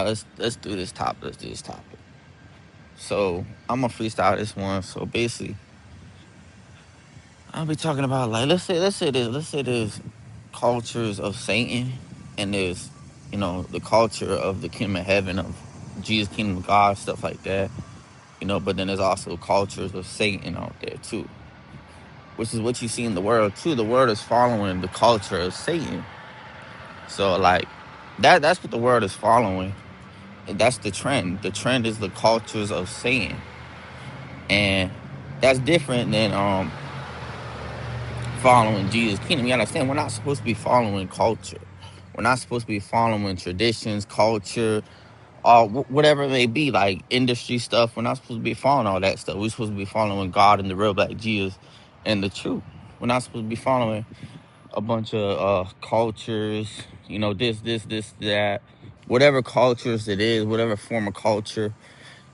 right, let's do this topic. Let's do this topic. So I'm gonna freestyle this one. So basically, I'll be talking about like let's say there's cultures of Satan, and there's the culture of the kingdom of heaven, of Jesus, kingdom of God, stuff like that. But then there's also cultures of Satan out there too, which is what you see in the world too. The world is following the culture of Satan. So like that's what the world is following. And that's the trend. The trend is the cultures of Satan. And that's different than following Jesus' kingdom. You understand? We're not supposed to be following culture. We're not supposed to be following traditions, culture, or whatever it may be, like industry stuff. We're not supposed to be following all that stuff. We're supposed to be following God and the real black Jesus and the truth. We're not supposed to be following a bunch of cultures, this, that, whatever cultures it is, whatever form of culture.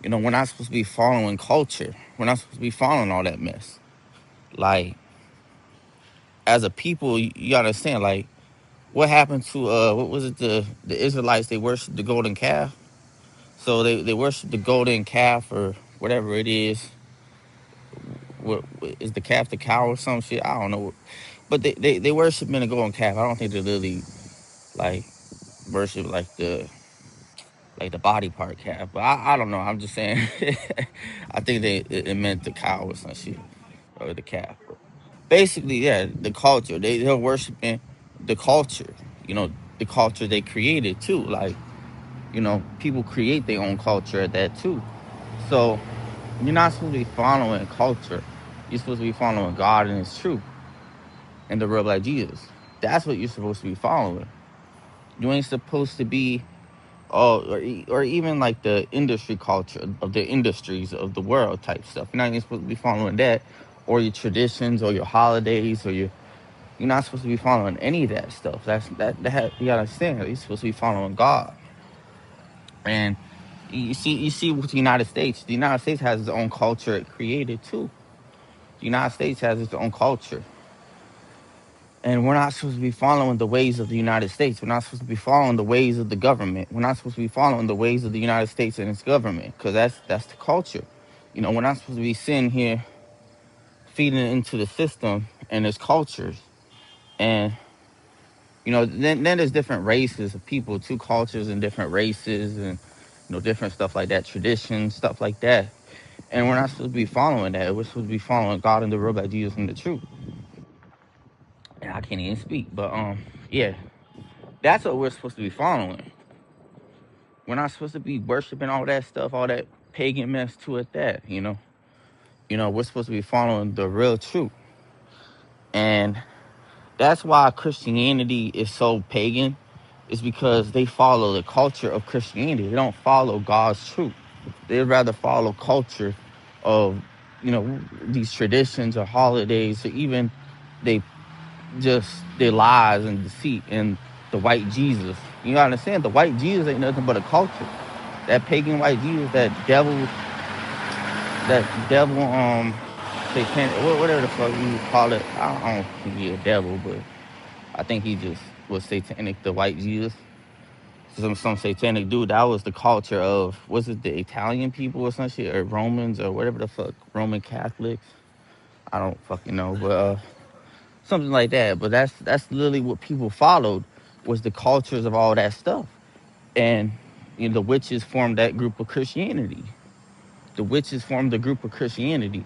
We're not supposed to be following culture. We're not supposed to be following all that mess. Like, as a people, you gotta understand, like, what happened to what was it, the Israelites? They worshiped the golden calf. So they worship the golden calf or whatever it is. What is the calf, the cow or some shit? I don't know. But they worship in the golden calf. I don't think they really like worship like the body part calf. But I don't know. I'm just saying. I think it meant the cow or some shit, or the calf. Basically, yeah, the culture. They're worshiping the culture. You know, the culture they created too. Like, people create their own culture at that too. So you're not supposed to be following culture. You're supposed to be following God and His truth and the real black Jesus. That's what you're supposed to be following. You ain't supposed to be, or even like the industry culture of the industries of the world type stuff. You're not even supposed to be following that, or your traditions, or your holidays, or you're not supposed to be following any of that stuff. You gotta understand. You're supposed to be following God. And you see with the United States. The United States has its own culture it created too. The United States has its own culture. And we're not supposed to be following the ways of the United States. We're not supposed to be following the ways of the government. We're not supposed to be following the ways of the United States and its government, because that's the culture. We're not supposed to be sitting here feeding into the system and its cultures. And then there's different races of people, two cultures and different races, and different stuff like that, traditions, stuff like that. And we're not supposed to be following that. We're supposed to be following God and the real God, Jesus, and the truth. And I can't even speak, but yeah, that's what we're supposed to be following. We're not supposed to be worshiping all that stuff, all that pagan mess to it. We're supposed to be following the real truth, and that's why Christianity is so pagan. Is because they follow the culture of Christianity. They don't follow God's truth. They'd rather follow culture of these traditions or holidays, or even they just their lies and deceit and the white Jesus. You understand? The white Jesus ain't nothing but a culture. That pagan white Jesus, that devil, satanic, whatever the fuck you call it. I don't think he a devil, but I think he just was satanic, the white Jesus. Some satanic dude. That was the culture of, was it the Italian people or some shit, or Romans, or whatever the fuck, Roman Catholics? I don't fucking know, but something like that. But that's literally what people followed, was the cultures of all that stuff. And the witches formed that group of Christianity. The witches formed the group of Christianity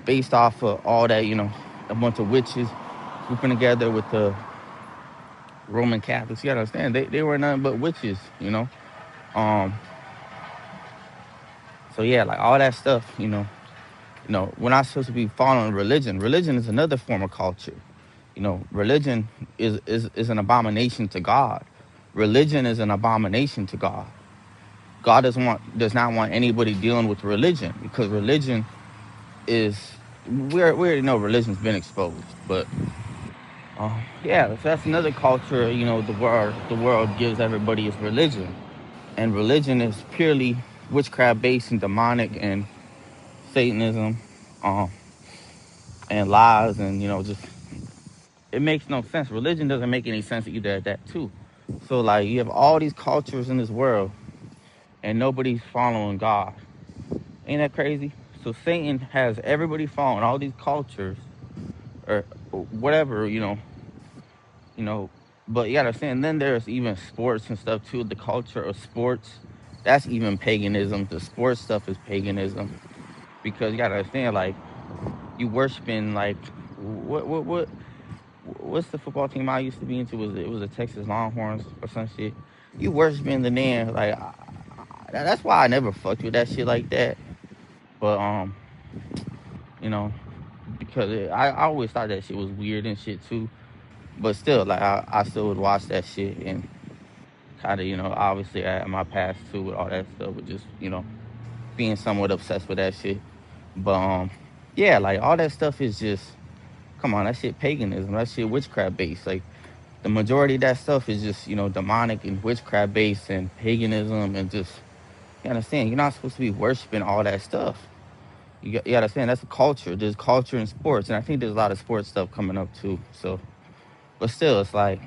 based off of all that, a bunch of witches grouping together with the Roman Catholics. You gotta understand, they were nothing but witches. Um, so yeah, like all that stuff, we're not supposed to be following religion. Religion is another form of culture. Religion is an abomination to God. Religion is an abomination to God. God does not want anybody dealing with religion, because religion is, we already know religion's been exposed. But yeah, so that's another culture. The world gives everybody is religion, and religion is purely witchcraft based and demonic and Satanism, um, and lies, and just, it makes no sense. Religion doesn't make any sense either at that too. So like, you have all these cultures in this world, and nobody's following God. Ain't that crazy? So Satan has everybody following all these cultures or whatever, you know. But you gotta understand. Then there's even sports and stuff too. The culture of sports, that's even paganism. The sports stuff is paganism because you gotta understand, like you worshiping like what's the football team I used to be into? Was the Texas Longhorns or some shit? You worshiping the name like that's why I never fucked with that shit like that. But you know, because I always thought that shit was weird and shit too. But still, like I still would watch that shit and kind of obviously I had my past too with all that stuff, with just being somewhat obsessed with that shit. But yeah, like all that stuff is just come on, that shit paganism, that shit witchcraft based. Like the majority of that stuff is just demonic and witchcraft based and paganism and just you understand you're not supposed to be worshiping all that stuff. You understand that's a culture. There's culture in sports, and I think there's a lot of sports stuff coming up too. So, but still, it's like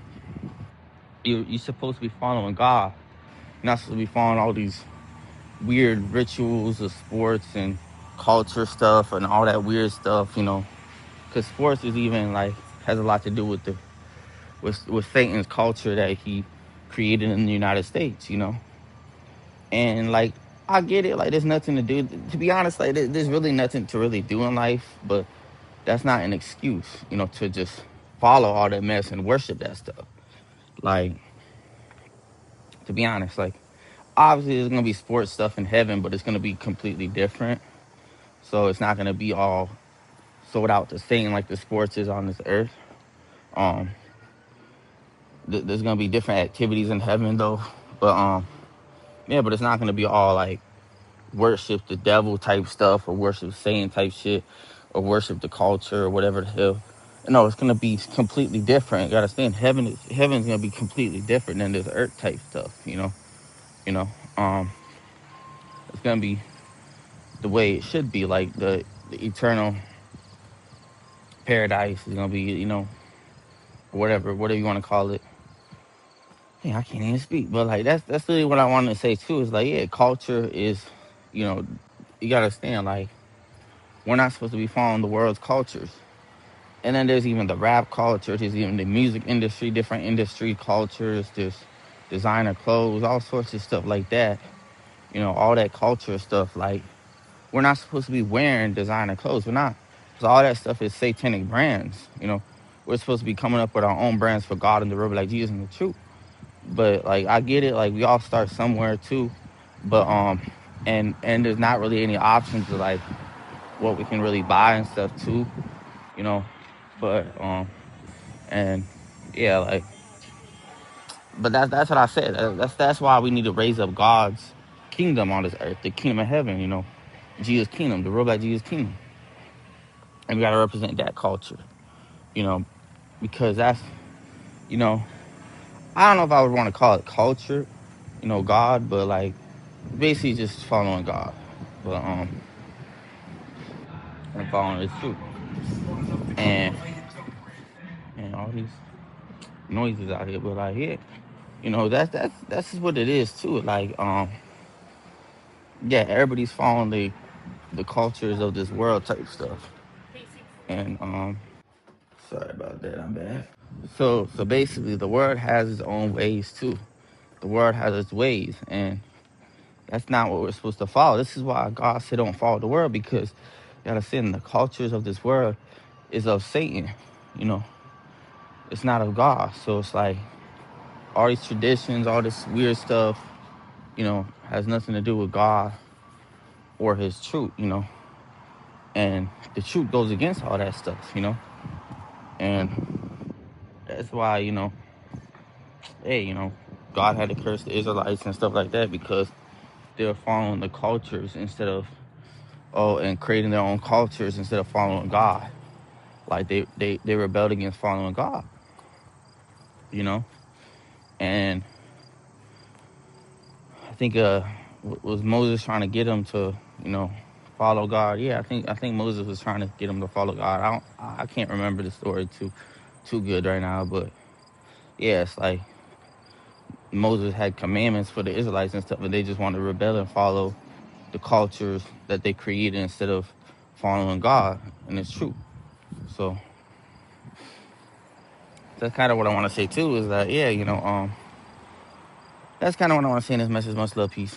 you're supposed to be following God. You're not supposed to be following all these weird rituals of sports and culture stuff and all that weird stuff. Because sports is even like has a lot to do with with Satan's culture that he created in the United States. And like I get it, like there's nothing to do. To be honest, like there's really nothing to really do in life, but that's not an excuse, to just follow all that mess and worship that stuff. Like, to be honest, like obviously there's gonna be sports stuff in heaven, but it's gonna be completely different. So it's not gonna be all sold out the same like the sports is on this earth. Um, there's gonna be different activities in heaven though, but yeah, but it's not gonna be all like worship the devil type stuff or worship Satan type shit or worship the culture or whatever the hell. No, it's gonna be completely different. You gotta understand, heaven's gonna be completely different than this earth type stuff. You know. Um, it's gonna be the way it should be, like the eternal paradise is gonna be, whatever you want to call it. Yeah, I can't even speak, but like that's really what I wanted to say too. Is like, yeah, culture is, you know, you gotta understand, like we're not supposed to be following the world's cultures. And then there's even the rap culture, there's even the music industry, different industry cultures, there's designer clothes, all sorts of stuff like that. All that culture stuff. Like we're not supposed to be wearing designer clothes. We're not. Because all that stuff is satanic brands. We're supposed to be coming up with our own brands for God and the river like Jesus and the truth. But like I get it, like we all start somewhere too. But and there's not really any options of like what we can really buy and stuff too, you know. But and yeah, like but that's what I said. That's why we need to raise up God's kingdom on this earth, the kingdom of heaven, Jesus' kingdom, the real like Jesus' kingdom. And we gotta represent that culture, you know, because that's you know, I don't know if I would want to call it culture, God, but like basically just following God. But and following His truth. And all these noises out here, but like yeah, that's just what it is too. Like yeah, everybody's following the cultures of this world type stuff. And sorry about that, I'm bad. So basically the world has its own ways too. The world has its ways, and that's not what we're supposed to follow. This is why God said don't follow the world, because you gotta sin. The cultures of this world is of Satan. You know, it's not of God. So it's like all these traditions, all this weird stuff, has nothing to do with God or His truth. And the truth goes against all that stuff. And that's why hey, God had to curse the Israelites and stuff like that because they're following the cultures instead of and creating their own cultures instead of following God. Like they rebelled against following God, you know. And I think was Moses trying to get them to follow God? Yeah, I think Moses was trying to get them to follow God. I can't remember the story too good right now, but yeah, it's like Moses had commandments for the Israelites and stuff, and they just want to rebel and follow the cultures that they created instead of following God. And it's true. So that's kind of what I want to say too. Is that, yeah, that's kind of what I want to say in this message. Much love, peace.